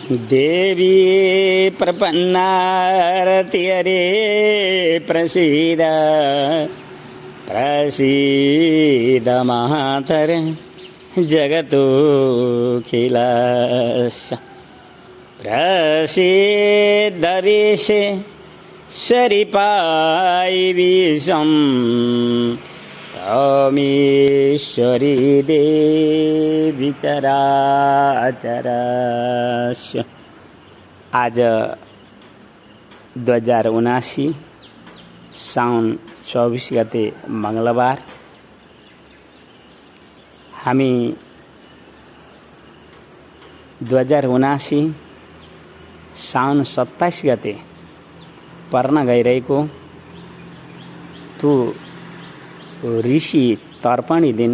देवी प्रपन्नारति हरे प्रसीद प्रसीद मातरे जगतोऽखिलस्य प्रसीद विश्वे सरिपाय विषं तमीश्वरी देवी चराचरस्य। आज 2079 साउन 24 गते मंगलबार। हामी 2079 साउन 27 गते पर्न गइरहेको त्यो ऋषि तर्पणी दिन,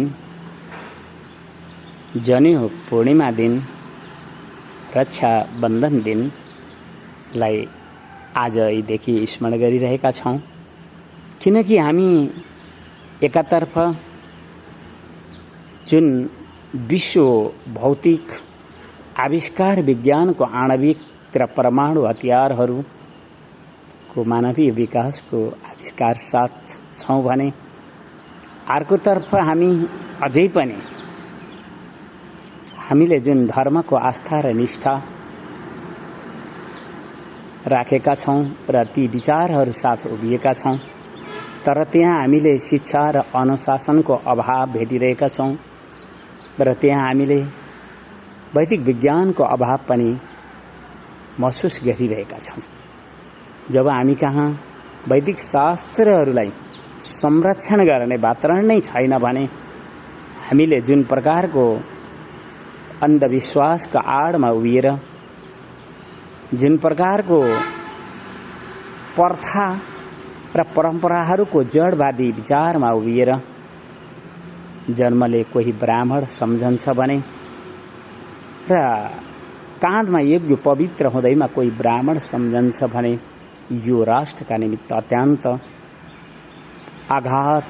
जनेऊ पूर्णिमा दिन, रक्षा बन्धन दिनलाई आजदेखि स्मरण गरिरहेका छौँ। किनकि हामी एकातर्फ जुन विश्व भौतिक आविष्कार विज्ञानको आणविक र परमाणु हतियारहरूको मानवीय विकासको आविष्कार साथ छौँ भने अर्कोतर्फ हामी अझै पनि हामीले जुन धर्मको आस्था र निष्ठा राखेका छौँ र ती विचारहरू साथ उभिएका छौँ, तर त्यहाँ हामीले शिक्षा र अनुशासनको अभाव भेटिरहेका छौँ र त्यहाँ हामीले वैदिक विज्ञानको अभाव पनि महसुस गरिरहेका छौँ। जब हामी कहाँ वैदिक शास्त्रहरूलाई संरक्षण गर्ने वातावरण नै छैन भने हामीले जुन प्रकारको अन्धविश्वासका आडमा उभिएर, जुन प्रकारको प्रथा र परम्पराहरूको जडवादी विचारमा उभिएर जन्मले कोही ब्राह्मण सम्झन्छ भने र काँधमा योग्य पवित्र हुँदैमा कोही ब्राह्मण सम्झन्छ भने यो राष्ट्रका निमित्त अत्यन्त आघात,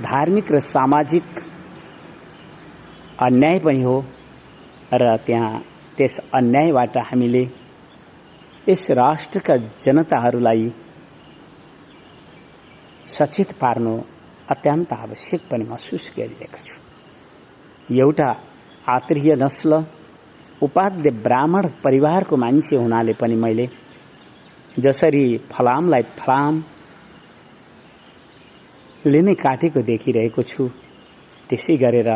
धार्मिक र सामाजिक अन्याय पनि हो र त्यहाँ त्यस अन्यायबाट हामीले यस राष्ट्रका जनताहरूलाई सचेत पार्नु अत्यन्त आवश्यक पनि महसुस गरिरहेको छु। एउटा आत्रेय नस्ल उपाध्य ब्राह्मण परिवारको मान्छे हुनाले पनि मैले जसरी फलामलाई फलामले नै काटेको देखिरहेको छु, त्यसै गरेर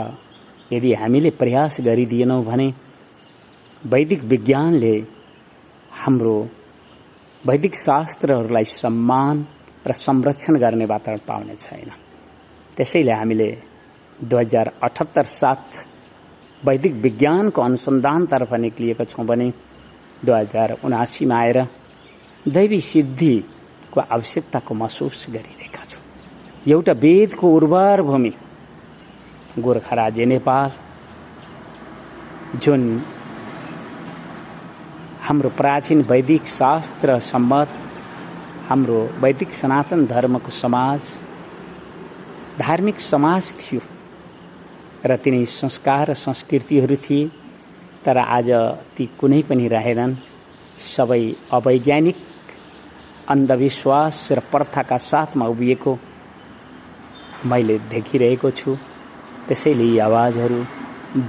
यदि हामीले प्रयास गरिदिएनौँ भने वैदिक विज्ञानले हाम्रो वैदिक शास्त्रहरूलाई सम्मान र संरक्षण गर्ने वातावरण पाउने छैन। त्यसैले हामीले 2078 साथ वैदिक विज्ञानको अनुसन्धानतर्फ निक्लिएका छौँ भने 2079 मा आएर दैवी सिद्धिको आवश्यकताको महसुस गरिरहेका छौँ। एउटा वेदको उर्वर भूमि गोर्खा राज्य नेपाल, जुन हाम्रो प्राचीन वैदिक शास्त्र सम्मत हाम्रो वैदिक सनातन धर्मको समाज, धार्मिक समाज थियो र तिनै संस्कार र संस्कृतिहरू थिए, तर आज ती कुनै पनि रहेनन्। सबै अवैज्ञानिक अन्धविश्वास र प्रथाका साथमा उभिएको मैले देखिरहेको छु। त्यसैले यी आवाजहरू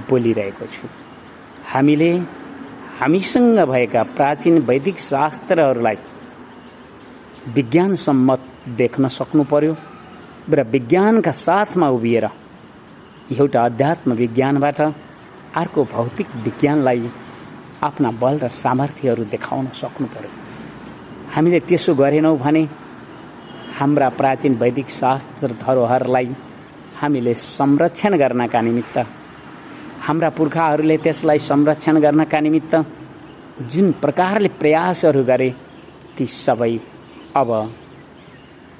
बोलिरहेको छु। हामीले हामीसँग भएका प्राचीन वैदिक शास्त्रहरूलाई विज्ञान सम्मत देख्न सक्नु पर्यो र विज्ञानका साथमा उभिएर एउटा अध्यात्म विज्ञानबाट अर्को भौतिक विज्ञानलाई आफ्ना बल र सामर्थ्यहरू देखाउन सक्नु पर्यो। हामीले त्यसो गरेनौँ भने हाम्रा प्राचीन वैदिक शास्त्र धरोहरलाई हामीले संरक्षण गर्नका निमित्त, हाम्रा पुर्खाहरूले त्यसलाई संरक्षण गर्नका निमित्त जुन प्रकारले प्रयासहरू गरे ती सबै अब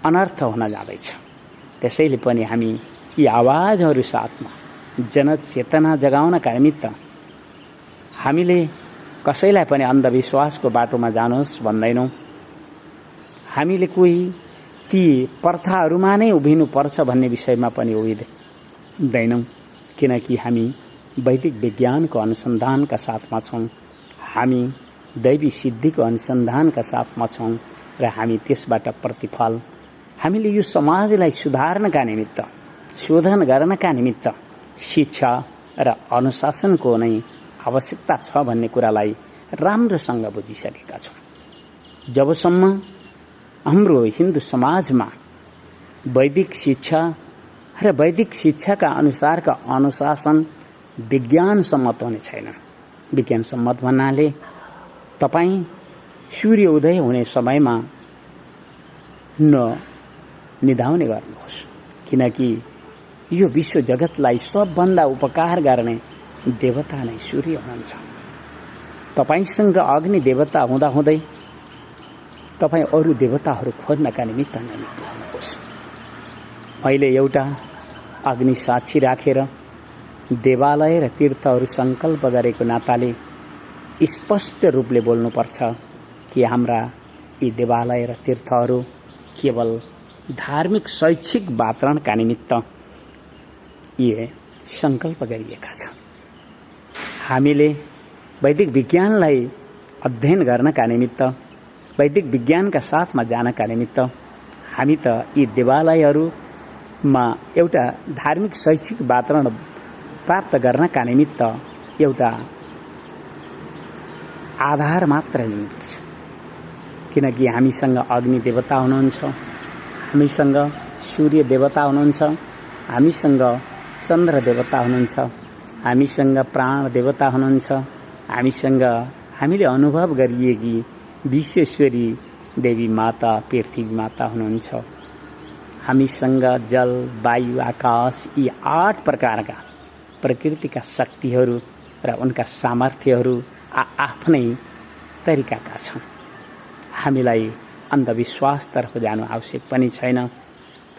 अनर्थ हुन जाँदैछ। त्यसैले पनि हामी यी आवाजहरू साथमा जनचेतना जगाउनका निमित्त हामीले कसैलाई पनि अन्धविश्वासको बाटोमा जानुहोस् भन्दैनौँ। हामीले कोही ती प्रथाहरूमा नै उभिनुपर्छ भन्ने विषयमा पनि उभिँदैनौँ, किनकि हामी वैदिक विज्ञानको अनुसन्धानका साथमा छौँ। हामी दैवी सिद्धिको अनुसन्धानका साथमा छौँ र हामी त्यसबाट प्रतिफल हामीले यो समाजलाई सुधार्नका निमित्त, शोधन गर्नका निमित्त शिक्षा र अनुशासनको नै आवश्यकता छ भन्ने कुरालाई राम्रोसँग बुझिसकेका छौँ। जबसम्म हाम्रो हिन्दू समाजमा वैदिक शिक्षा र वैदिक शिक्षाका अनुसारका अनुशासन विज्ञान सम्मत हुने छैन। विज्ञान सम्मत भन्नाले तपाईँ सूर्य उदय हुने समयमा निधाउने गर्नुहोस्, किनकि यो विश्व जगतलाई सबभन्दा उपकार गर्ने देवता नै सूर्य हुनुहुन्छ। तपाईसँग अग्नि देवता हुँदाहुँदै तपाईँ अरू देवताहरू खोज्नका निमित्त ननिक्ल्नुहोस्। मैले एउटा अग्नि साक्षी राखेर देवालय र तीर्थहरू सङ्कल्प गरेको नाताले स्पष्ट रूपले बोल्नुपर्छ कि हाम्रा यी देवालय र तीर्थहरू केवल धार्मिक शैक्षिक वातावरणका निमित्त यी सङ्कल्प गरिएका छन्। हामीले वैदिक विज्ञानलाई अध्ययन गर्नका निमित्त, वैदिक विज्ञानका साथमा जानका निमित्त हामी त यी देवालयहरूमा एउटा धार्मिक शैक्षिक वातावरण प्राप्त गर्नका निमित्त एउटा आधार मात्र लिनुपर्छ। किनकि हामीसँग अग्नि देवता हुनुहुन्छ, हामीसँग सूर्य देवता हुनुहुन्छ, हामीसँग चन्द्र देवता हुनुहुन्छ, हामीसँग प्राण देवता हुनुहुन्छ, हामीसँग हामीले अनुभव गरिएकी विश्वेश्वरी देवी माता पृथ्वी माता हुनुहुन्छ, हामीसँग जल, वायु, आकाश यी 8 प्रकारका प्रकृतिका शक्तिहरू र उनका सामर्थ्यहरू आफ्नै तरिकाका छन्। हामीलाई अन्धविश्वासतर्फ जानु आवश्यक पनि छैन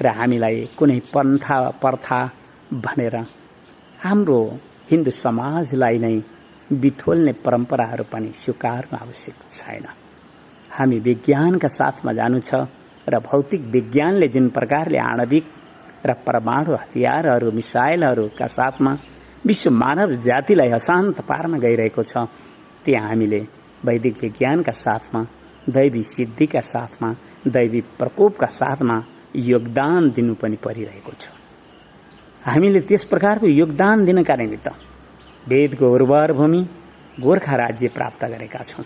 र हामीलाई कुनै पन्था प्रथा भनेर हाम्रो हिन्दू समाजलाई नै बिथोल्ने परम्पराहरू पनि स्वीकार्नु आवश्यक छैन। हामी विज्ञानका साथमा जानु छ र भौतिक विज्ञानले जुन प्रकारले आणविक र परमाणु हतियारहरू, मिसाइलहरूका साथमा विश्व मानव जातिलाई अशान्त पार्न गइरहेको छ, त्यहाँ हामीले वैदिक विज्ञानका साथमा, दैवी सिद्धिका साथमा, दैवी प्रकोपका साथमा योगदान दिनु पनि परिरहेको छ। हामीले त्यस प्रकारको योगदान दिनका निमित्त वेदको उर्वर भूमि गोर्खा राज्य प्राप्त गरेका छौँ।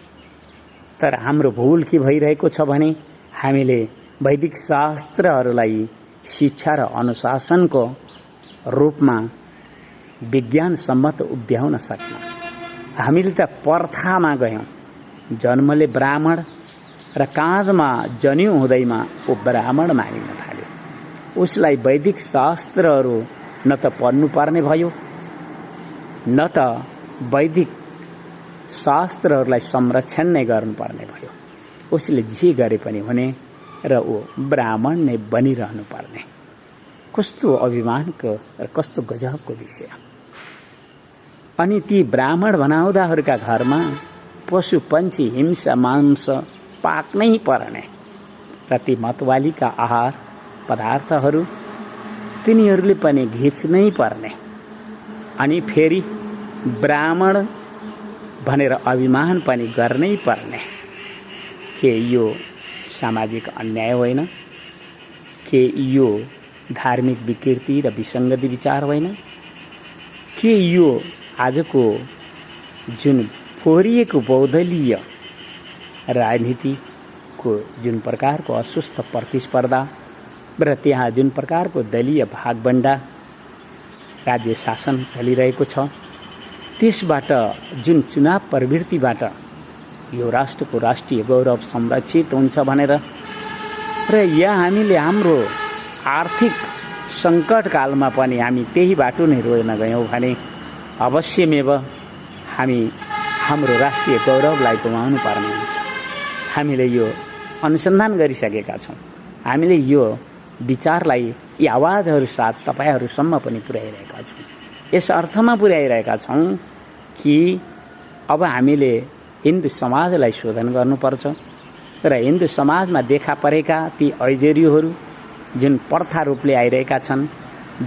तर हाम्रो भूल के भइरहेको छ भने हामीले वैदिक शास्त्रहरूलाई शिक्षा र अनुशासनको रूपमा विज्ञान सम्मत उभ्याउन सक्न हामीले त प्रथामा गयौँ। जन्मले ब्राह्मण र काँधमा जन्यु हुँदैमा ऊ ब्राह्मण मानिन थाल्यो। उसलाई वैदिक शास्त्रहरू न त पढ्नु पर्ने भयो, न त वैदिक शास्त्रहरूलाई संरक्षण नै गर्नुपर्ने भयो। उसले जे गरे पनि हुने र ऊ ब्राह्मण नै बनिरहनु पर्ने। कस्तो अभिमानको र कस्तो गजबको विषय। अनि ती ब्राह्मण बनाउँदाहरूका घरमा पशु पन्छी हिंसा मांस पाक्नै पर्ने र ती मतवालीका आहार पदार्थहरू तिनीहरूले पनि घिच्नै पर्ने। अनि फेरि ब्राह्मण भनेर अभिमान पनि गर्नै पर्ने। के यो सामाजिक अन्याय होइन? के यो धार्मिक विकृति र विसङ्गति विचार होइन? के यो आजको जुन फोरिएको बहुदलीय राजनीतिको जुन प्रकारको असुस्थ प्रतिस्पर्धा र त्यहाँ जुन प्रकारको दलीय भागबण्डा राज्य शासन चलिरहेको छ, त्यसबाट जुन चुनाव प्रवृत्तिबाट यो राष्ट्रको राष्ट्रिय गौरव संरक्षित हुन्छ भनेर र यहाँ हामीले हाम्रो आर्थिक सङ्कटकालमा पनि हामी त्यही बाटो नै रोज्न गयौँ भने अवश्यमेव हामी हाम्रो राष्ट्रिय गौरवलाई गुमाउनु पर्ने हुन्छ। हामीले यो अनुसन्धान गरिसकेका छौँ। हामीले यो विचारलाई यी आवाजहरू साथ तपाईहरूसम्म पनि पुर्याइरहेका छौँ। यस अर्थमा पुर्याइरहेका छौँ कि अब हामीले हिन्दू समाजलाई शोधन गर्नुपर्छ र हिन्दू समाजमा देखा परेका ती ऐजरीहरू जुन प्रथा रूपले आइरहेका छन्,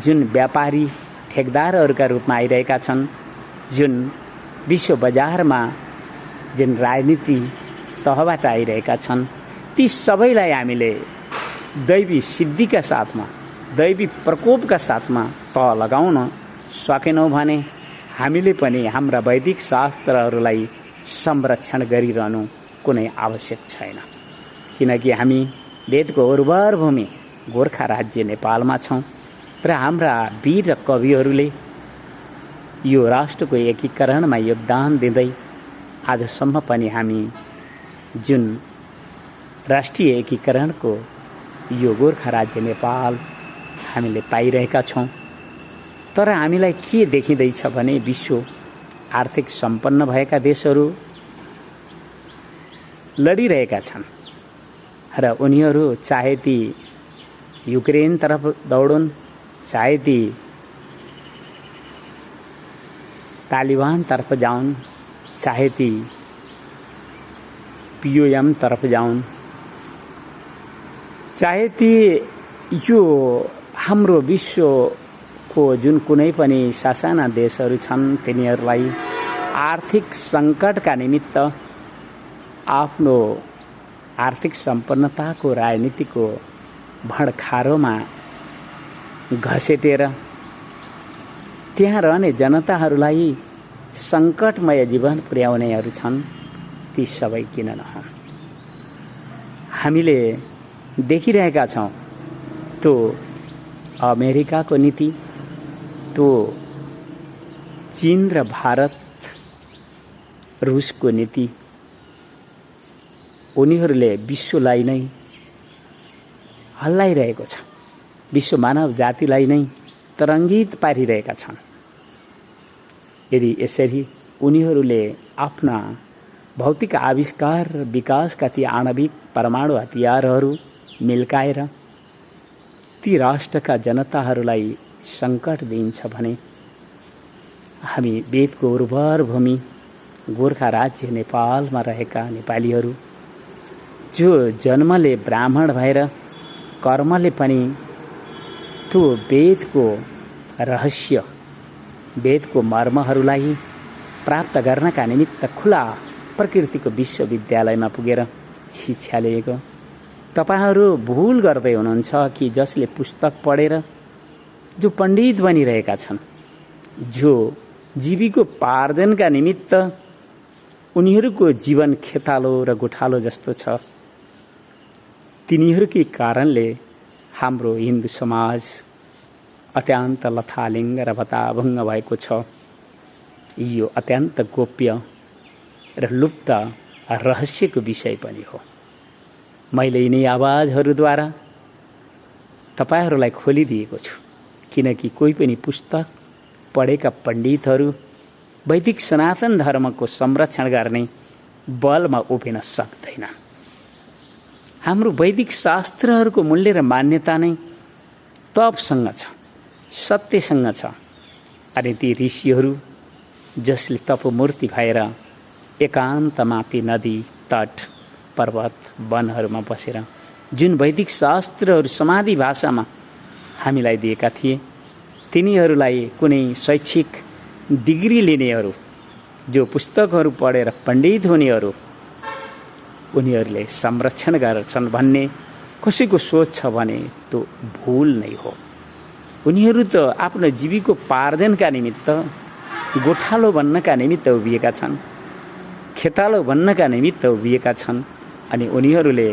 जुन व्यापारी ठेकदारहरूका रूपमा आइरहेका छन्, जुन विश्व बजारमा जुन राजनीति तहबाट आइरहेका छन् ती सबैलाई हामीले दैवी सिद्धिका साथमा दैवी प्रकोपका साथमा तह लगाउन सकेनौँ भने हामीले पनि हाम्रा वैदिक शास्त्रहरूलाई संरक्षण गरिरहनु कुनै आवश्यक छैन। किनकि हामी वेदको उर्वर भूमि गोर्खा राज्य नेपालमा छौँ र हाम्रा वीर र कविहरूले यो राष्ट्रको एकीकरणमा योगदान दिँदै आजसम्म पनि हामी जुन राष्ट्रिय एकीकरणको यो गोर्खा राज्य नेपाल हामीले पाइरहेका छौँ। तर हामीलाई के देखिँदैछ भने विश्व आर्थिक सम्पन्न भएका देशहरू लडिरहेका छन् र उनीहरू चाहे ती युक्रेन तरफ दौडुन्, चाहे ती तालिबान तरफ जाउन्, चाहे ती POM तरफ जाउन्, चाहे ती यो हाम्रो विश्वको जुन कुनै पनि सासाना देशहरू छन् तिनीहरूलाई आर्थिक सङ्कटका निमित्त आफ्नो आर्थिक सम्पन्नताको राजनीतिको भडखारोमा घसेटेर त्यहाँ रहने जनताहरूलाई सङ्कटमय जीवन पुर्याउनेहरू छन्। ती सबै किन नहुन्? हामीले देखिरहेका छौँ त्यो अमेरिकाको नीति, त्यो चीन र भारत रुसको नीति, उनीहरूले विश्वलाई नै हल्लाइरहेको छ, विश्व मानव जातिलाई नै तरङ्गित पारिरहेका छन्। यदि यसरी उनीहरूले आफ्ना भौतिक आविष्कार र विकासका ती आणविक परमाणु हतियारहरू मिल्काएर ती राष्ट्रका जनताहरूलाई सङ्कट दिन्छ भने हामी वेदको उर्वर भूमि गोर्खा राज्य नेपालमा रहेका नेपालीहरू जो जन्मले ब्राह्मण भएर कर्मले पनि त्यो वेदको रहस्य वेदको मर्महरूलाई प्राप्त गर्नका निमित्त खुला प्रकृतिको विश्वविद्यालयमा पुगेर शिक्षा लिएको तपाईहरू भुल गर्दै हुनुहुन्छ कि जसले पुस्तक पढेर जो पण्डित बनिरहेका छन्, जो जीविकोपार्जनका निमित्त उनीहरूको जीवन खेतालो र गोठालो जस्तो छ, तिनीहरूकै कारणले हाम्रो हिन्दू समाज अत्यन्त लथालिङ्ग र भताभङ्ग भएको छ। यो अत्यन्त गोप्य र लुप्त रहस्यको विषय पनि हो। मैले यिनै आवाजहरूद्वारा तपाईहरूलाई खोलिदिएको छु, किनकि कोही पनि पुस्तक पढेका पण्डितहरू वैदिक सनातन धर्मको संरक्षण गर्ने बलमा उभिन सक्दैनन्। हाम्रो वैदिक शास्त्रहरूको मूल्य र मान्यता नै तपसँग छ, सत्यसँग छ। अनि ती ऋषिहरू जसले तपमूर्ति भएर एकान्तमा ती नदी तट पर्वत वनहरूमा बसेर जुन वैदिक शास्त्रहरू समाधि भाषामा हामीलाई दिएका थिए, तिनीहरूलाई कुनै शैक्षिक डिग्री लिनेहरू, जो पुस्तकहरू पढेर पण्डित हुनेहरू, उनीहरूले संरक्षण गर्छन् भन्ने कसैको सोच छ भने त्यो भुल नै हो। उनीहरू त आफ्नो जीविकोपार्जनका निमित्त, गोठालो बन्नका निमित्त उभिएका छन्, खेतालो बन्नका निमित्त उभिएका छन्। अनि उनीहरूले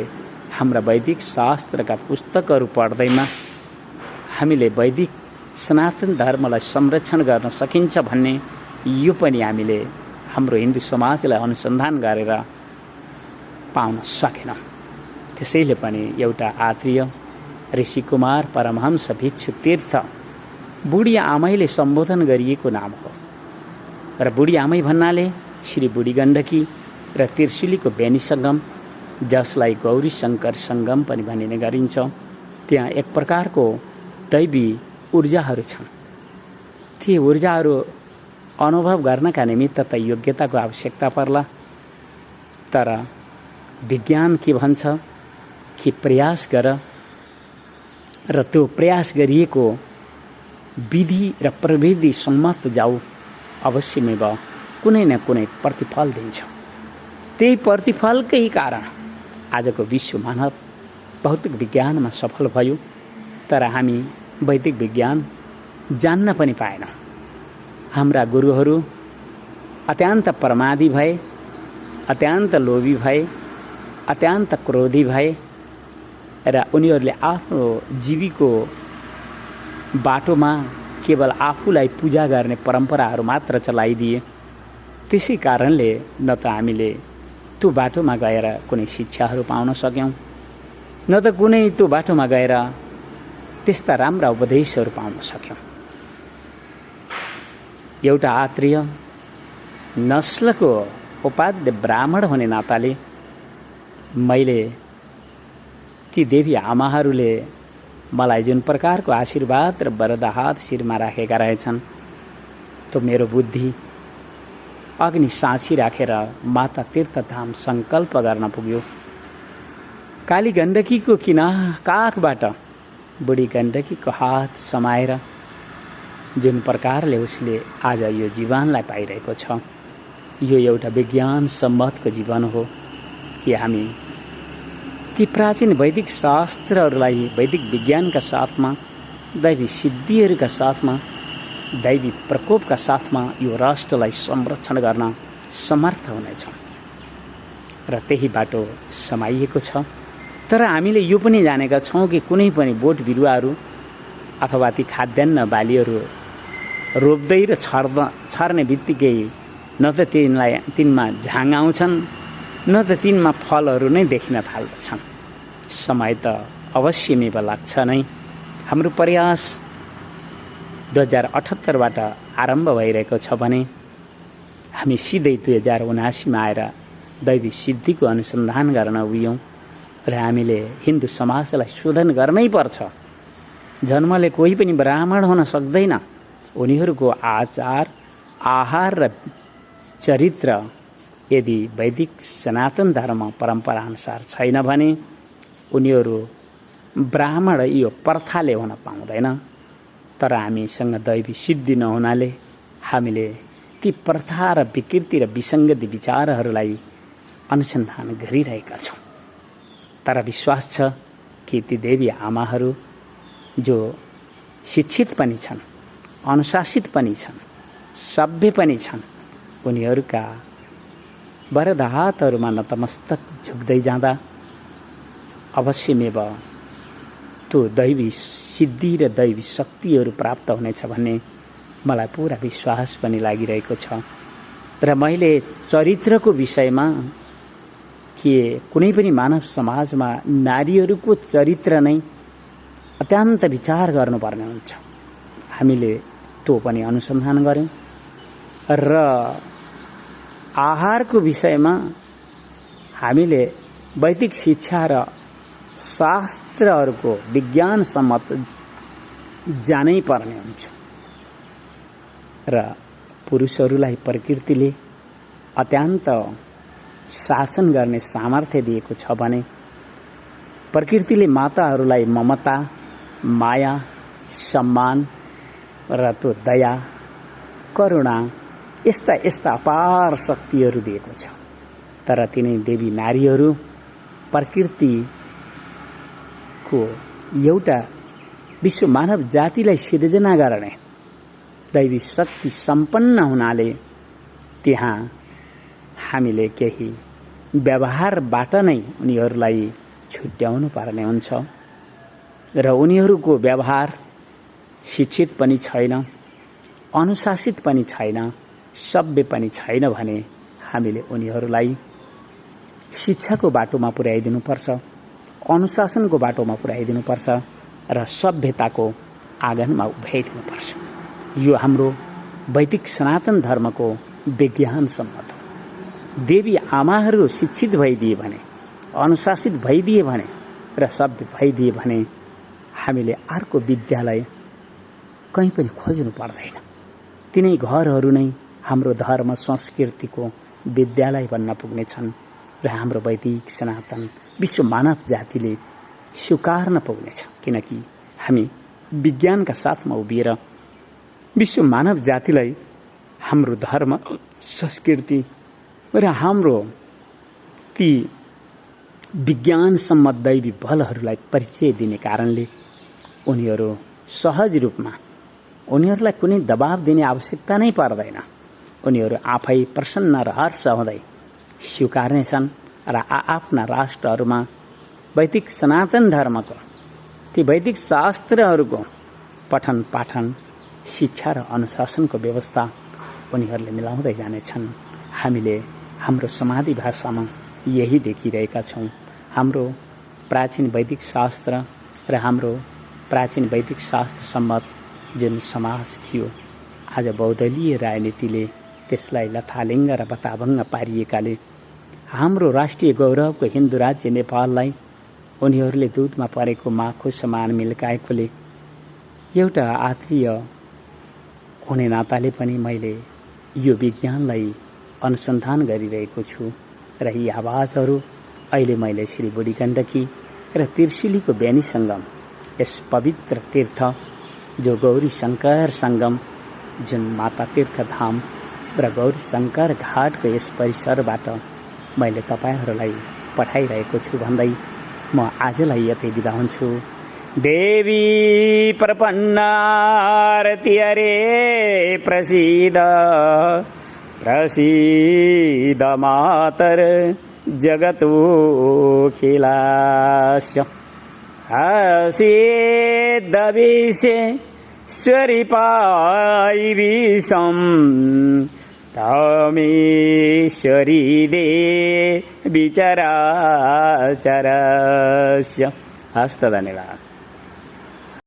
हाम्रा वैदिक शास्त्रका पुस्तकहरू पढ्दैमा हामीले वैदिक सनातन धर्मलाई संरक्षण गर्न सकिन्छ भन्ने यो पनि हामीले हाम्रो हिन्दू समाजलाई अनुसन्धान गरेर पाउन सकेनौँ। त्यसैले पनि एउटा आत्रीय ऋषिकुमार परमहंस भिक्षु तीर्थ बुढी आमैले सम्बोधन गरिएको नाम हो र बुढी आमै भन्नाले श्री बुढी गण्डकी र त्रिशुलीको बेनी सङ्गम, जसलाई गौरी शङ्कर सङ्गम पनि भनिने गरिन्छ, त्यहाँ एक प्रकारको दैवी ऊर्जाहरू छन्। ती ऊर्जाहरू अनुभव गर्नका निमित्त त योग्यताको आवश्यकता पर्ला, तर विज्ञान के भन्छ कि प्रयास गर र त्यो प्रयास गरिएको विधि र प्रविधि सम्मत जाऊ, अवश्यमेव कुनै न कुनै प्रतिफल दिन्छ। त्यही प्रतिफलकै कारण आजको विश्व मानव भौतिक विज्ञानमा सफल भयो, तर हामी वैदिक विज्ञान जान्न पनि पाएनौँ। हाम्रा गुरुहरू अत्यन्त प्रमादी भए, अत्यन्त लोभी भए, अत्यन्त क्रोधी भए र उनीहरूले आफ्नो जीविको बाटोमा केवल आफूलाई पूजा गर्ने परम्पराहरू मात्र चलाइदिए। त्यसै कारणले न त हामीले त्यो बाटोमा गएर कुनै शिक्षाहरू पाउन सक्यौँ, न त कुनै त्यो बाटोमा गएर त्यस्ता राम्रा उपदेशहरू पाउन सक्यौँ। एउटा आत्रीय नस्लको उपाध्य ब्राह्मण हुने नाताले मैले ती देवी आमाहरूले मलाई जुन प्रकारको आशीर्वाद र वरदाहात शिरमा राखेका रहेछन्, त्यो मेरो बुद्धि अग्नि साँची राखेर माता तीर्थधाम सङ्कल्प गर्न पुग्यो। काली गण्डकीको काखबाट बुढी गण्डकीको हात समाएर जुन प्रकारले उसले आज यो जीवनलाई पाइरहेको छ, यो एउटा विज्ञान सम्मतको जीवन हो कि हामी ती प्राचीन वैदिक शास्त्रहरूलाई वैदिक विज्ञानका साथमा, दैवी सिद्धिहरूका साथमा, दैवी प्रकोपका साथमा यो राष्ट्रलाई संरक्षण गर्न समर्थ हुनेछ र त्यही बाटो समाइएको छ। तर हामीले यो पनि जानेका छौँ कि कुनै पनि बोट बिरुवाहरू अथवा ती खाद्यान्न बालीहरू रोप्दै र छर्ने बित्तिकै न त तिनमा झाङ आउँछन्, न त तिनमा फलहरू नै देखिन थाल्दछन्। समय त अवश्यमेव लाग्छ नै। हाम्रो प्रयास 2078बाट आरम्भ भइरहेको छ भने हामी सिधै 2079मा आएर दैवी सिद्धिको अनुसन्धान गर्न उभियौँ र हामीले हिन्दू समाजलाई शोधन गर्नै पर्छ। जन्मले कोही पनि ब्राह्मण हुन सक्दैन। उनीहरूको आचार, आहार र चरित्र यदि वैदिक सनातन धर्म परम्परा अनुसार छैन भने उनीहरू ब्राह्मण यो प्रथाले हुन पाउँदैन। तर हामीसँग दैवी सिद्धि नहुनाले हामीले ती प्रथा र विकृति र विसङ्गति विचारहरूलाई अनुसन्धान गरिरहेका छौँ। तर विश्वास छ कि ती देवी आमाहरू जो शिक्षित पनि छन्, अनुशासित पनि छन्, सभ्य पनि छन्, उनीहरूका वरदाहातहरूमा नतमस्तक झुक्दै जाँदा अवश्यमेव त्यो दैवी सिद्धि र दैवी शक्तिहरू प्राप्त हुनेछ भन्ने मलाई पुरा विश्वास पनि लागिरहेको छ। र मैले चरित्रको विषयमा के कुनै पनि मानव समाजमा नारीहरूको चरित्र नै अत्यन्त विचार गर्नुपर्ने हुन्छ। हामीले त्यो पनि अनुसन्धान गर्यौँ र आहारको विषयमा हामीले वैदिक शिक्षा र शास्त्रहरूको विज्ञान सम्मत जानै पर्ने हुन्छ। र पुरुषहरूलाई प्रकृतिले अत्यन्त शासन गर्ने सामर्थ्य दिएको छ भने प्रकृतिले माताहरूलाई ममता, माया, सम्मान र त्यो दया, करुणा यस्ता यस्ता अपार शक्तिहरू दिएको छ। तर तिनै देवी नारीहरू प्रकृतिको एउटा विश्व मानव जातिलाई सिर्जना गर्ने दैवी शक्ति सम्पन्न हुनाले त्यहाँ हामीले केही व्यवहारबाट नै उनीहरूलाई छुट्याउनु पर्ने हुन्छ। र उनीहरूको व्यवहार शिक्षित पनि छैन, अनुशासित पनि छैन, सभ्य पनि छैन भने हामीले उनीहरूलाई शिक्षाको बाटोमा पुर्याइदिनुपर्छ, अनुशासनको बाटोमा पुर्याइदिनुपर्छ र सभ्यताको आँगनमा उभ्याइदिनुपर्छ। यो हाम्रो वैदिक सनातन धर्मको विज्ञान सम्मत हो। देवी आमाहरू शिक्षित भइदिए भने, अनुशासित भइदिए भने र सभ्य भइदिए भने हामीले अर्को विद्यालय कहीँ पनि खोज्नु पर्दैन। तिनै घरहरू नै हाम्रो धर्म संस्कृतिको विद्यालय बन्न पुग्नेछन् र हाम्रो वैदिक सनातन विश्व मानव जातिले स्वीकार्न पुग्नेछ। किनकि हामी विज्ञानका साथमा उभिएर विश्व मानव जातिलाई हाम्रो धर्म, संस्कृति र हाम्रो ती विज्ञान सम्मत दैवी बलहरूलाई परिचय दिने कारणले उनीहरू सहज रूपमा उनीहरूलाई कुनै दबाब दिने आवश्यकता नै पर्दैन। उनीहरू आफै प्रसन्न र हर्ष हुँदै स्वीकार्नेछन् र आफ्ना राष्ट्रहरूमा वैदिक सनातन धर्मको ती वैदिक शास्त्रहरूको पठन पाठन शिक्षा र अनुशासनको व्यवस्था उनीहरूले मिलाउँदै जानेछन्। हामीले हाम्रो समाधि भाषामा यही देखिरहेका छौँ। हाम्रो प्राचीन वैदिक शास्त्र र हाम्रो प्राचीन वैदिक शास्त्र सम्मत जुन समाज थियो, आज बहुदलीय राजनीतिले त्यसलाई लथालिङ्ग र बताभङ्ग पारिएकाले हाम्रो राष्ट्रिय गौरवको हिन्दू राज्य नेपाललाई उनीहरूले दुधमा परेको माखु समान मिल्काएकोले एउटा आत्रीय हुने नाताले पनि मैले यो विज्ञानलाई अनुसन्धान गरिरहेको छु र यी आवाजहरू अहिले मैले श्री बुढी गण्डकी र त्रिशुलीको बेनी सङ्गम, यस पवित्र तीर्थ जो गौरी शङ्कर सङ्गम जुन माता तीर्थधाम र गौरी शङ्कर घाटको यस परिसरबाट मैले तपाईँहरूलाई पठाइरहेको छु भन्दै म आजलाई यतै बिदा हुन्छु। देवी प्रपन्नारति हरे प्रसीद प्रसीद मातर जगतोऽखिलास्य आसीद्दविश्वेश्वरि पायि विश्वं तमेश्वरी देवी चराचरस्य। हस्त धन्यवाद।